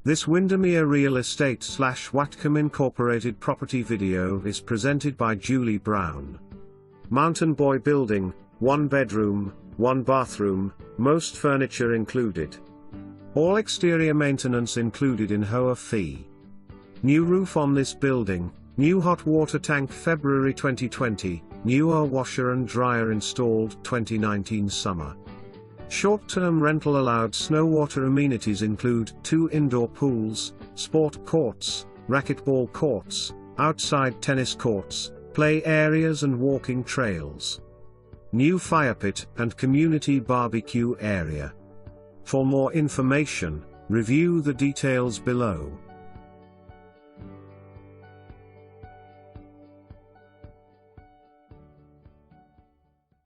This Windermere Real Estate / Whatcom Incorporated property video is presented by Julie Brown. Mountain Boy Building, 1 bedroom, 1 bathroom, most furniture included. All exterior maintenance included in HOA fee. New roof on this building, new hot water tank February 2020, new air washer and dryer installed 2019 summer. Short-term rental allowed. Snowater amenities include 2 indoor pools, sport courts, racquetball courts, outside tennis courts, play areas and walking trails. New firepit and community barbecue area. For more information, review the details below.